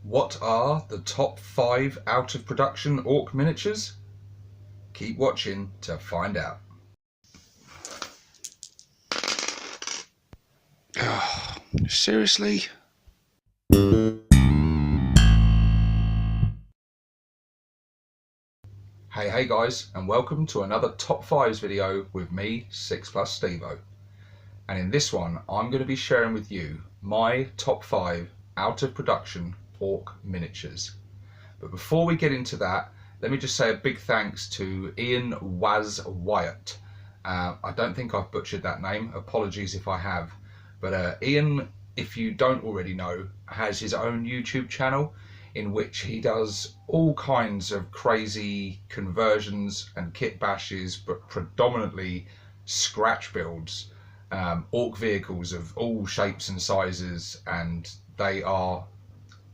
What are the top 5 out of production Orc miniatures? Keep watching to find out. Oh, seriously? Hey guys, and welcome to another Top 5s video with me, 6plus Stevo. And in this one, I'm going to be sharing with you my top 5 out of production Orc miniatures. But before we get into that, let me just say a big thanks to Ian Waz Wyatt. I don't think I've butchered that name, apologies if I have. But Ian, if you don't already know, has his own YouTube channel in which he does all kinds of crazy conversions and kit bashes, but predominantly scratch builds, Orc vehicles of all shapes and sizes, and they are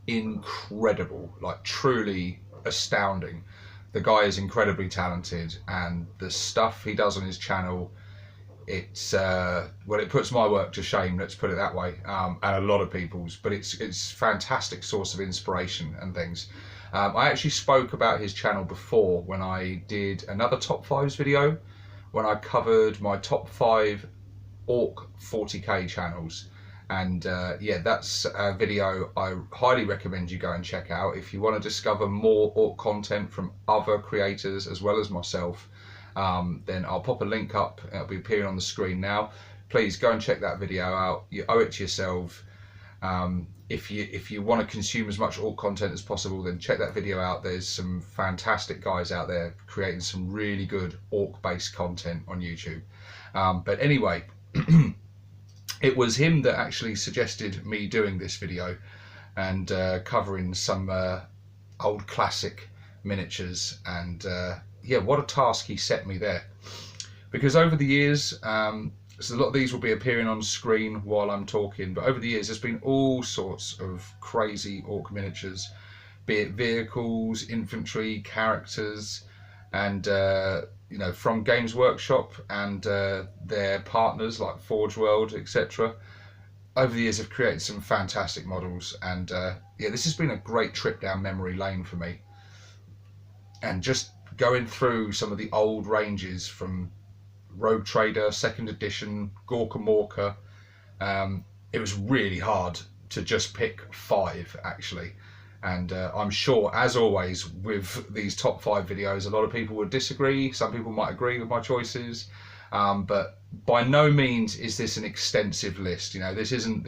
incredible, like truly astounding. The guy is incredibly talented, and the stuff he does on his channel, it's well, it puts my work to shame, let's put it that way, and a lot of people's, but it's fantastic source of inspiration and things. I actually spoke about his channel before when I did another top 5s video, when I covered my top 5 Orc 40k channels, and yeah, that's a video I highly recommend you go and check out if you want to discover more Orc content from other creators as well as myself. Then I'll pop a link up, it'll be appearing on the screen now. Please go and check that video out, you owe it to yourself. If you want to consume as much Orc content as possible, then check that video out. There's some fantastic guys out there creating some really good Orc based content on YouTube. But anyway, it was him that actually suggested me doing this video and covering some old classic miniatures, and yeah, what a task he set me there, because over the years, so a lot of these will be appearing on screen while I'm talking, but over the years there's been all sorts of crazy Orc miniatures, be it vehicles, infantry, characters, and you know, from Games Workshop and their partners like Forge World, etc. Over the years have created some fantastic models, and yeah, this has been a great trip down memory lane for me, and just going through some of the old ranges from Rogue Trader, 2nd edition, Gorka Morka. It was really hard to just pick 5 actually, and I'm sure, as always with these top 5 videos, a lot of people would disagree, some people might agree with my choices, but by no means is this an extensive list. You know, this isn't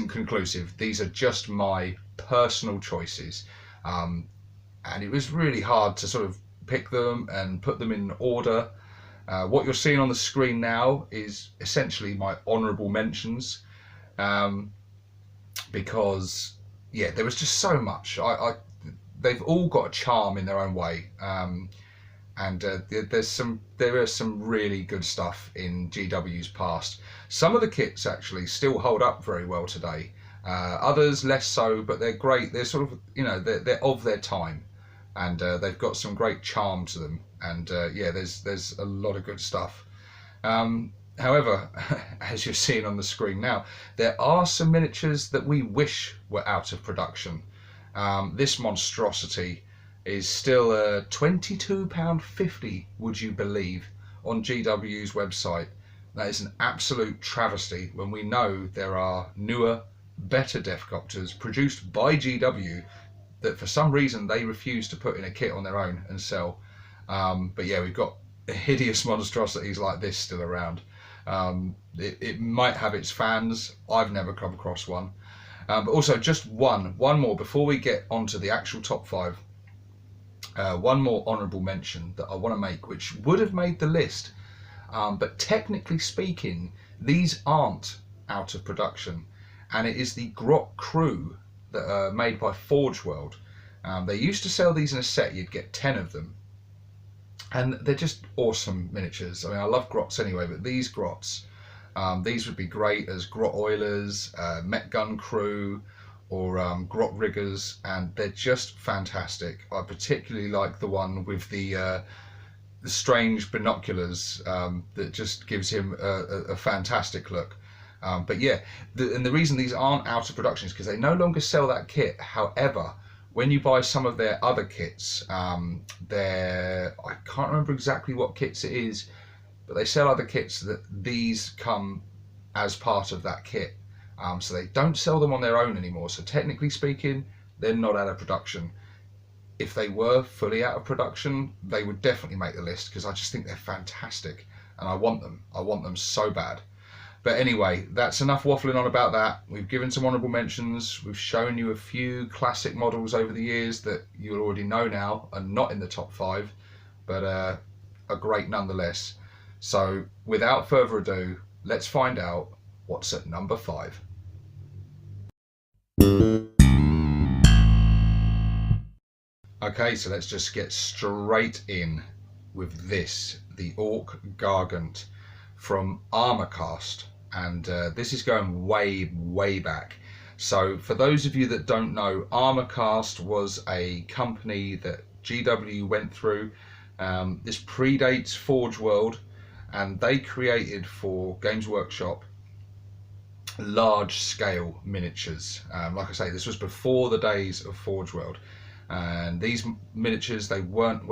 conclusive. These are just my personal choices, and it was really hard to sort of pick them and put them in order. What you're seeing on the screen now is essentially my honourable mentions, because yeah, there was just so much. They've all got a charm in their own way, and there is some really good stuff in GW's past. Some of the kits actually still hold up very well today, others less so, but they're great. They're sort of, you know, they're of their time, and they've got some great charm to them, and yeah, there's a lot of good stuff. However, as you're seeing on the screen now, there are some miniatures that we wish were out of production. This monstrosity is still £22.50, would you believe, on GW's website. That is an absolute travesty when we know there are newer, better Deathcopters produced by GW that for some reason they refuse to put in a kit on their own and sell. But yeah, we've got hideous monstrosities like this still around. It might have its fans. I've never come across one. But also, just one more before we get onto the actual top 5. One more honourable mention that I want to make, which would have made the list, but technically speaking, these aren't out of production, and it is the Grot Crew that are made by Forge World. They used to sell these in a set. You'd get 10 of them, and they're just awesome miniatures. I mean, I love grots anyway, but these grots, these would be great as grot oilers, Mech gun crew, or grot riggers, and they're just fantastic. I particularly like the one with the strange binoculars that just gives him a fantastic look. But yeah, and the reason these aren't out of production is because they no longer sell that kit. However, when you buy some of their other kits, I can't remember exactly what kits it is, but they sell other kits that these come as part of that kit. So they don't sell them on their own anymore. So technically speaking, they're not out of production. If they were fully out of production, they would definitely make the list because I just think they're fantastic and I want them. I want them so bad. But anyway, that's enough waffling on about that. We've given some honourable mentions. We've shown you a few classic models over the years that you'll already know now are not in the top 5, but are great nonetheless. So without further ado, let's find out what's at number 5. Okay, so let's just get straight in with this, the Orc Gargant from Armorcast, and this is going way back. So for those of you that don't know, Armorcast was a company that GW went through. This predates Forge World, and they created for Games Workshop large scale miniatures. Like I say, this was before the days of Forge World, and these miniatures, they weren't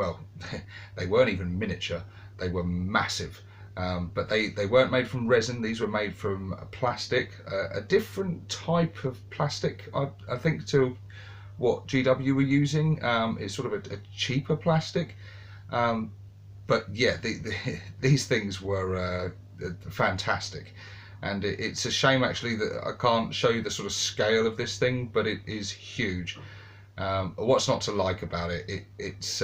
even miniature, they were massive. But they weren't made from resin. These were made from plastic, a different type of plastic, I think, to what GW were using. It's sort of a cheaper plastic, but yeah, these things were fantastic. And it's a shame actually that I can't show you the sort of scale of this thing, but it is huge. What's not to like about it? It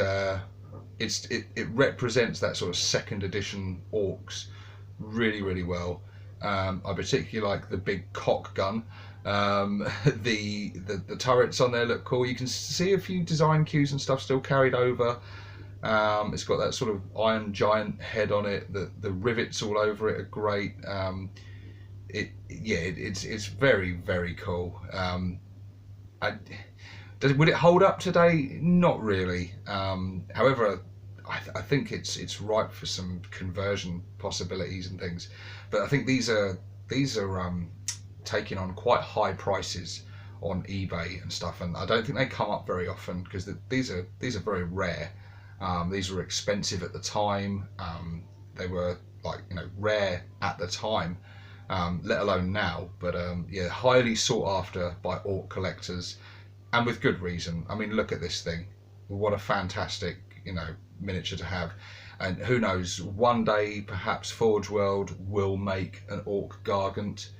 represents that sort of second edition orcs really well. I particularly like the big cock gun. The turrets on there look cool. You can see a few design cues and stuff still carried over. It's got that sort of iron giant head on it. The rivets all over it are great. It's very cool. Would it hold up today? Not really. However, I think it's ripe for some conversion possibilities and things. But I think these are taking on quite high prices on eBay and stuff, and I don't think they come up very often because these are very rare. These were expensive at the time. They were rare at the time, let alone now. But yeah, highly sought after by orc collectors, and with good reason. I mean, look at this thing. What a fantastic miniature to have. And who knows, one day perhaps Forge World will make an Orc Gargant.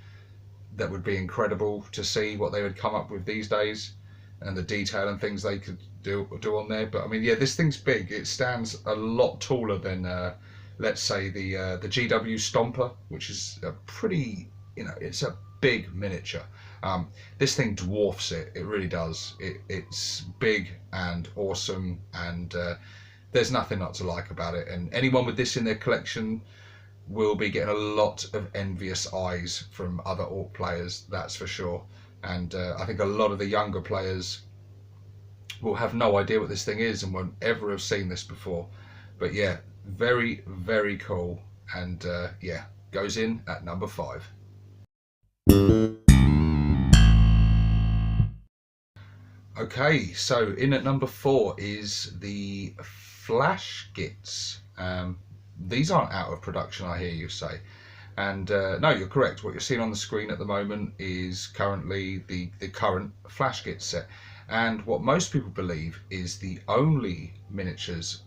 That would be incredible to see what they would come up with these days, and the detail and things they could do on there. But I mean, yeah, this thing's big. It stands a lot taller than let's say the GW Stomper, which is a pretty, it's a big miniature. This thing dwarfs it. It really does. It's big and awesome, and there's nothing not to like about it. And anyone with this in their collection will be getting a lot of envious eyes from other orc players, that's for sure. And I think a lot of the younger players will have no idea what this thing is and won't ever have seen this before. But yeah, very cool. And yeah, goes in at number 5. Okay, so in at number 4 is the Flash Gits. These aren't out of production, I hear you say. And no, you're correct. What you're seeing on the screen at the moment is currently the current Flash Git set. And what most people believe is the only miniatures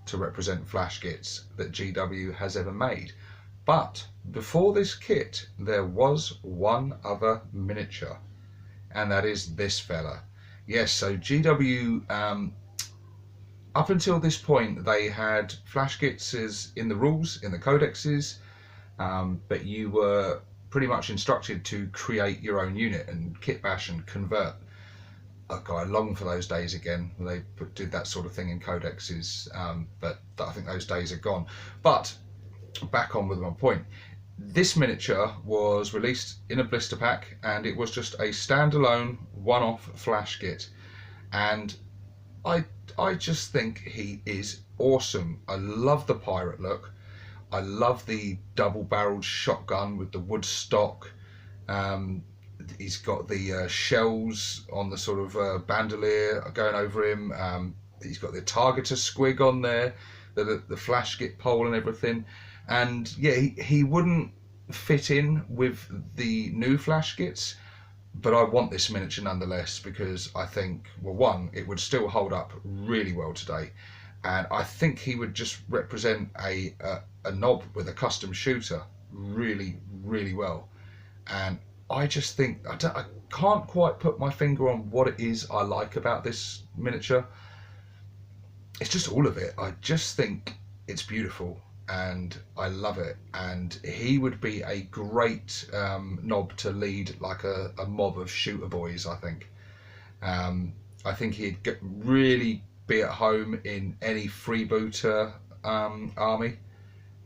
to represent Flash Gits that GW has ever made. But before this kit, there was one other miniature, and that is this fella. Yes, so GW, up until this point, they had Flash Gits in the rules, in the codexes, but you were pretty much instructed to create your own unit and kit bash and convert. I long for those days again when they did that sort of thing in codexes, but I think those days are gone. But back on with my point. This miniature was released in a blister pack, and it was just a standalone one-off Flash Git, and I just think he is awesome. I love the pirate look. I love the double-barreled shotgun with the wood stock. He's got the shells on the sort of bandolier going over him. He's got the targeter squig on there, the flash git pole and everything. And yeah, he wouldn't fit in with the new flash gits, but I want this miniature nonetheless because I think, well, one, it would still hold up really well today, and I think he would just represent a knob with a custom shooter really, really well. And I just think I can't quite put my finger on what it is I like about this miniature. It's just all of it. I just think it's beautiful and I love it. And he would be a great knob to lead like a mob of shooter boys, I think. I think he'd really be at home in any freebooter army.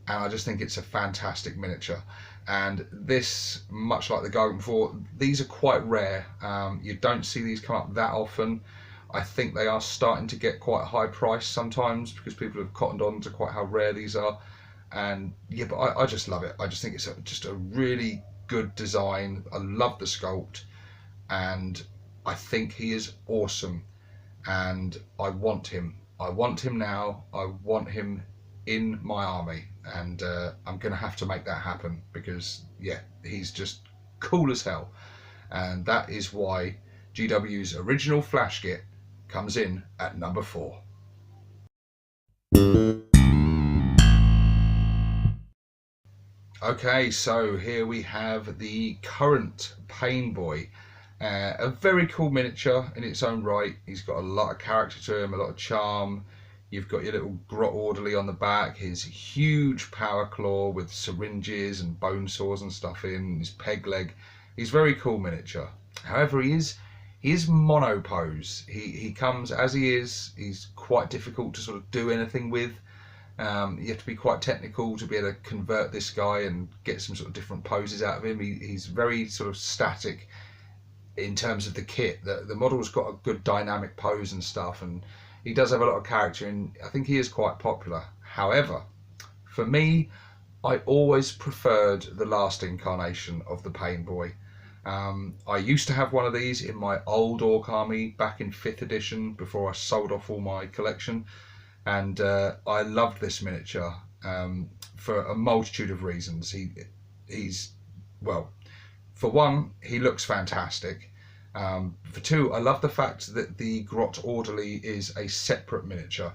And I just think it's a fantastic miniature. And this, much like the Gargant before, these are quite rare. You don't see these come up that often. I think they are starting to get quite high price sometimes because people have cottoned on to quite how rare these are. And yeah, but I just love it. I just think it's just a really good design. I love the sculpt, and I think he is awesome. And I want him. I want him now. I want him in my army, and I'm gonna have to make that happen because yeah, he's just cool as hell. And that is why GW's original flash git comes in at number 4. Okay, so here we have the current Painboy. A very cool miniature in its own right. He's got a lot of character to him, a lot of charm. You've got your little grot orderly on the back, his huge power claw with syringes and bone saws and stuff in, his peg leg. He's very cool miniature. However, he is monopose. He comes as he is. He's quite difficult to sort of do anything with. You have to be quite technical to be able to convert this guy and get some sort of different poses out of him. He's very sort of static in terms of the kit. The model's got a good dynamic pose and stuff, and he does have a lot of character, and I think he is quite popular. However, for me, I always preferred the last incarnation of the Painboy. I used to have one of these in my old Orc army back in 5th edition before I sold off all my collection, and I loved this miniature for a multitude of reasons. He's well, for one, he looks fantastic. For two, I love the fact that the Grot Orderly is a separate miniature.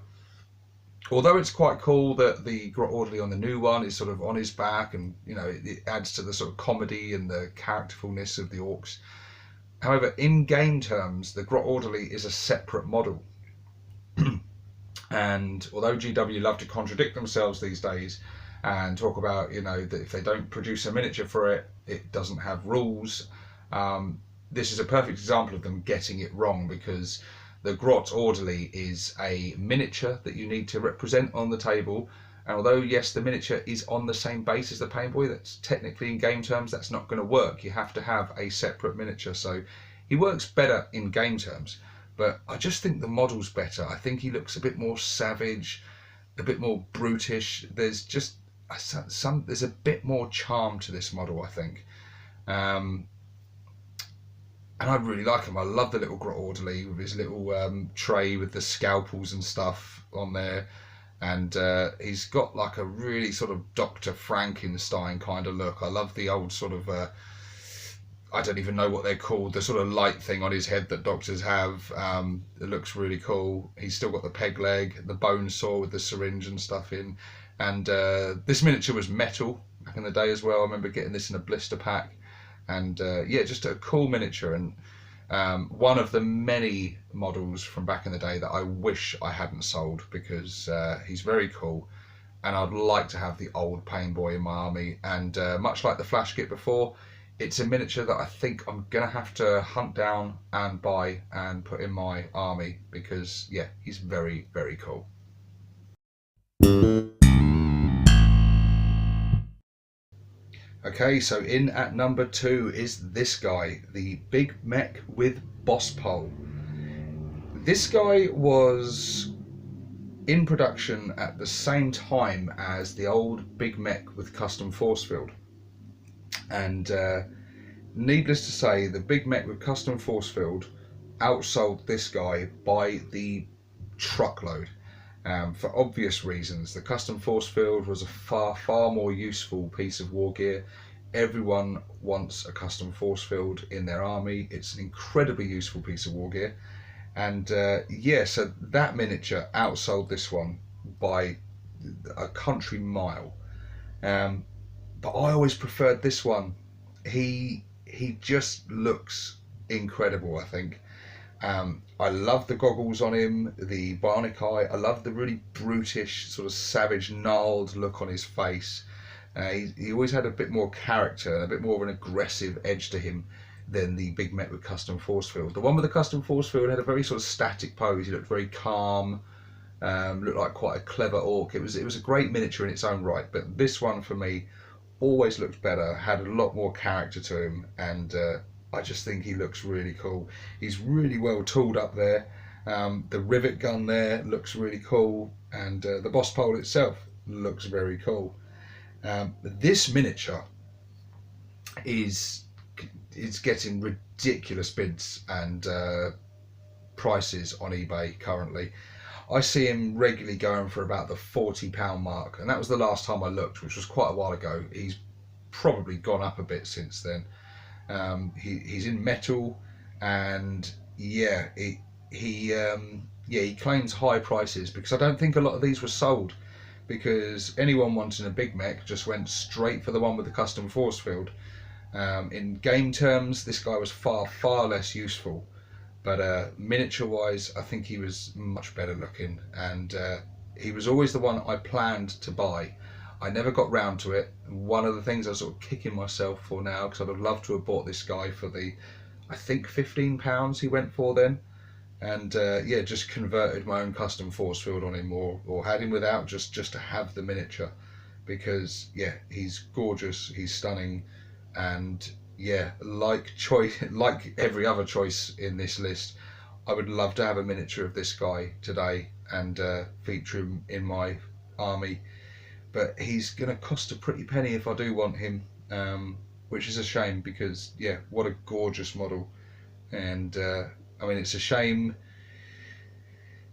Although it's quite cool that the Grot Orderly on the new one is sort of on his back, and you know, it adds to the sort of comedy and the characterfulness of the orcs. However, in game terms, the Grot Orderly is a separate model. And although GW love to contradict themselves these days and talk about, you know, that if they don't produce a miniature for it, it doesn't have rules, this is a perfect example of them getting it wrong, because the Grot Orderly is a miniature that you need to represent on the table. And although, yes, the miniature is on the same base as the Painboy, that's technically in game terms, that's not going to work. You have to have a separate miniature. So he works better in game terms, but I just think the model's better. I think he looks a bit more savage, a bit more brutish. There's just there's a bit more charm to this model, I think. And I really like him. I love the little Grot Orderly with his little tray with the scalpels and stuff on there. And he's got like a really sort of Dr. Frankenstein kind of look. I love the old sort of, I don't even know what they're called, the sort of light thing on his head that doctors have. It looks really cool. He's still got the peg leg, the bone saw with the syringe and stuff in. And this miniature was metal back in the day as well. I remember getting this in a blister pack. And yeah, just a cool miniature, and one of the many models from back in the day that I wish I hadn't sold, because he's very cool, and I'd like to have the old Painboy in my army. And much like the flash kit before, it's a miniature that I think I'm gonna have to hunt down and buy and put in my army, because yeah, he's very, very cool. Okay, so in at number 2 is this guy, the Big Mech with Boss Pole. This guy was in production at the same time as the old Big Mech with Custom Force Field. And needless to say, the big mech with custom force field outsold this guy by the truckload. For obvious reasons, the custom force field was a far more useful piece of war gear. Everyone wants a custom force field in their army. It's an incredibly useful piece of war gear, and yeah, so that miniature outsold this one by a country mile. Um, but I always preferred this one. He just looks incredible, I think. I love the goggles on him, the bionic eye. I love the really brutish, sort of savage, gnarled look on his face. He always had a bit more character, a bit more of an aggressive edge to him than the big mech with custom force field. The one with the custom force field had a very sort of static pose. He looked very calm, looked like quite a clever orc. It was a great miniature in its own right, but this one for me always looked better, had a lot more character to him, and I just think he looks really cool. He's really well tooled up there. The rivet gun there looks really cool, and the boss pole itself looks very cool. This miniature is getting ridiculous bids and prices on eBay currently. I see him regularly going for about the £40 mark, and that was the last time I looked, which was quite a while ago. He's probably gone up a bit since then. He's in metal, and yeah, he claims high prices because I don't think a lot of these were sold, because anyone wanting a big mech just went straight for the one with the custom force field. In game terms, this guy was far less useful, but miniature wise, I think he was much better looking, and he was always the one I planned to buy. I never got round to it. One of the things I'm sort of kicking myself for now, because I'd have loved to have bought this guy for the, I think £15 he went for then, and yeah, just converted my own custom force field on him, or had him without, just to have the miniature, because yeah, he's gorgeous, he's stunning, and yeah, like every other choice in this list, I would love to have a miniature of this guy today and feature him in my army. But he's going to cost a pretty penny if I do want him, which is a shame, because yeah, what a gorgeous model. And I mean, it's a shame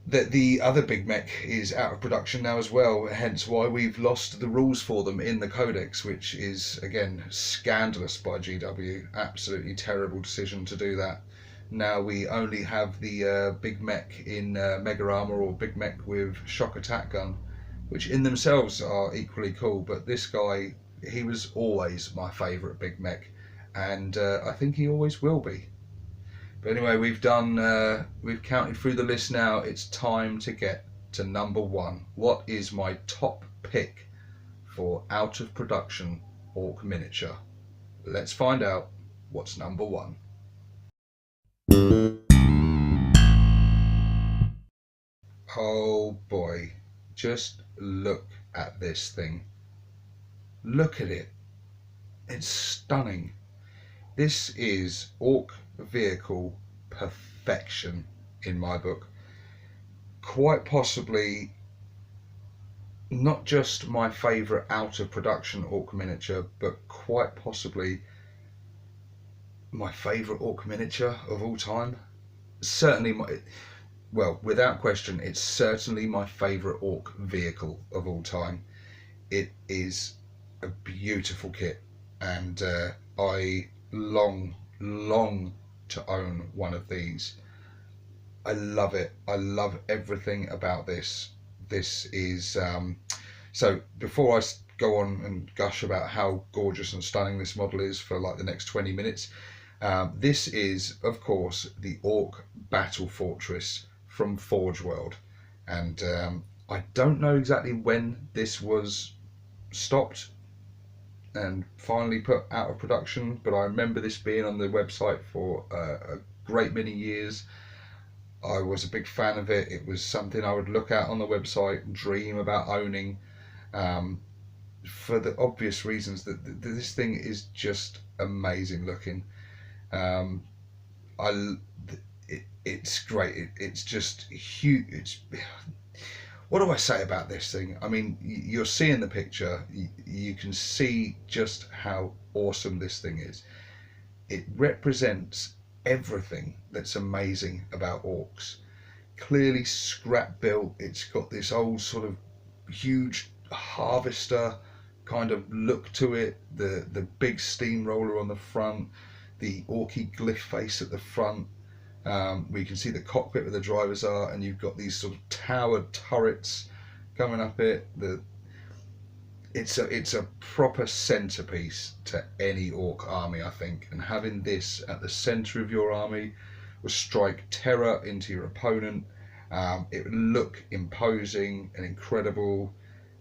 that the other big mech is out of production now as well, hence why we've lost the rules for them in the codex, which is again scandalous by GW. Absolutely terrible decision to do that. Now we only have the big mech in mega armor, or big mech with shock attack gun, which in themselves are equally cool, but this guy, he was always my favourite big mech, and I think he always will be. But anyway, we've counted through the list now. It's time to get to number one. What is my top pick for out of production Orc miniature? Let's find out what's number one. Oh boy, just look at this thing. Look at it. It's stunning. This is Orc vehicle perfection in my book. Quite possibly not just my favourite out of production Orc miniature, but quite possibly my favourite Orc miniature of all time. Certainly without question, it's certainly my favourite Orc vehicle of all time. It is a beautiful kit, and I long to own one of these. I love it. I love everything about this. This is so before I go on and gush about how gorgeous and stunning this model is for like the next 20 minutes, this is of course the Orc Battle Fortress from Forge World, and I don't know exactly when this was stopped and finally put out of production, but I remember this being on the website for a great many years. I was a big fan of it. It was something I would look at on the website, dream about owning, for the obvious reasons that this thing is just amazing looking. It's great. It's just huge. What do I say about this thing? I mean, you're seeing the picture. You can see just how awesome this thing is. it represents everything that's amazing about orcs. Clearly scrap built. It's got this old sort of huge harvester kind of look to it, the big steamroller on the front, the orky glyph face at the front, where you can see the cockpit where the drivers are, and you've got these sort of towered turrets coming up it. It's a proper centerpiece to any orc army, I think, and having this at the center of your army will strike terror into your opponent. It would look imposing and incredible,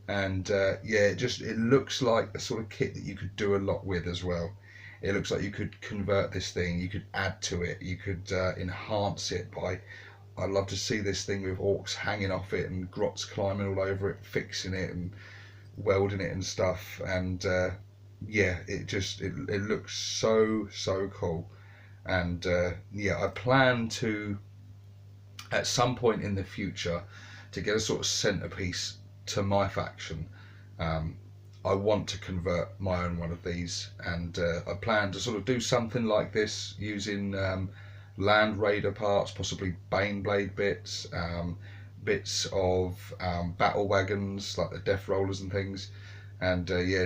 and yeah, it looks like a sort of kit that you could do a lot with as well. It looks like you could convert this thing, you could add to it, you could enhance it by. I'd love to see this thing with orcs hanging off it and grots climbing all over it, fixing it and welding it and stuff. And yeah, it looks so cool. And yeah, I plan to, at some point in the future, to get a sort of centerpiece to my faction. I want to convert my own one of these, and I plan to sort of do something like this using Land Raider parts, possibly Baneblade bits, bits of battle wagons like the Death Rollers and things. And yeah,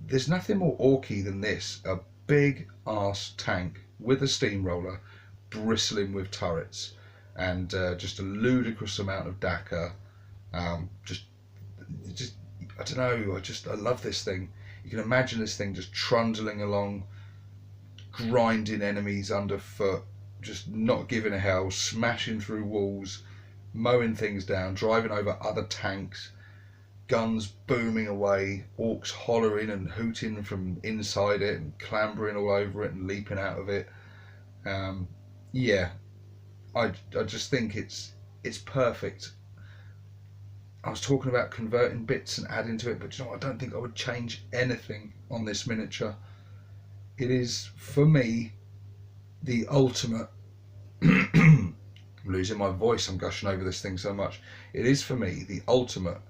there's nothing more orky than this, a big arse tank with a steamroller bristling with turrets, and just a ludicrous amount of dakka. Just I don't know, I love this thing. You can imagine this thing just trundling along, grinding enemies underfoot, just not giving a hell, smashing through walls, mowing things down, driving over other tanks, guns booming away, orcs hollering and hooting from inside it and clambering all over it and leaping out of it. Yeah, I just think it's perfect. I was talking about converting bits and adding to it, but you know, I don't think I would change anything on this miniature. It is, for me, the ultimate. I'm losing my voice, I'm gushing over this thing so much. It is, for me, the ultimate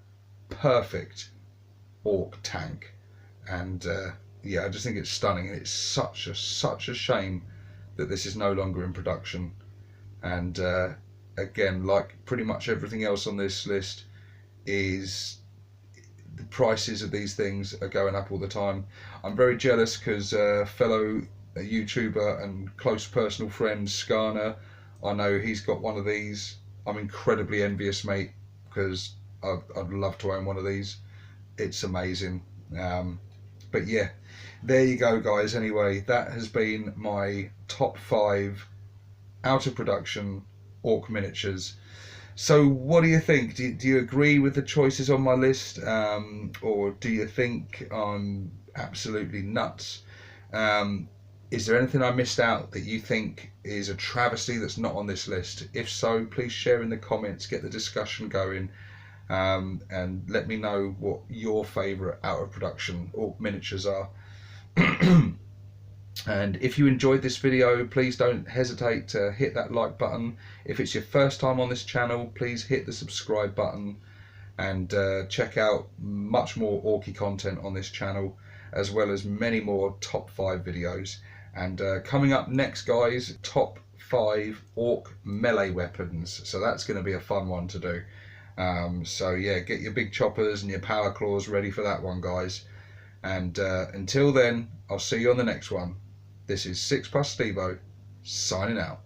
perfect orc tank. And yeah, I just think it's stunning, and it's such a shame that this is no longer in production. And again, like pretty much everything else on this list, is the prices of these things are going up all the time. I'm very jealous because fellow YouTuber and close personal friend Skarner, I know he's got one of these. I'm incredibly envious, mate, because I'd love to own one of these. It's amazing. But yeah, there you go, guys. Anyway, that has been my top 5 out of production Orc Miniatures. So what do you think? Do you agree with the choices on my list, or do you think I'm absolutely nuts? Is there anything I missed out that you think is a travesty that's not on this list? If so, please share in the comments, get the discussion going, and let me know what your favourite out of production Orc Miniatures are. And if you enjoyed this video, please don't hesitate to hit that like button. If it's your first time on this channel, please hit the subscribe button, and check out much more orky content on this channel, as well as many more top 5 videos. And coming up next, guys, top 5 orc melee weapons. So that's going to be a fun one to do. So yeah, get your big choppers and your power claws ready for that one, guys. And until then, I'll see you on the next one. This is 6 Plus Stevo, signing out.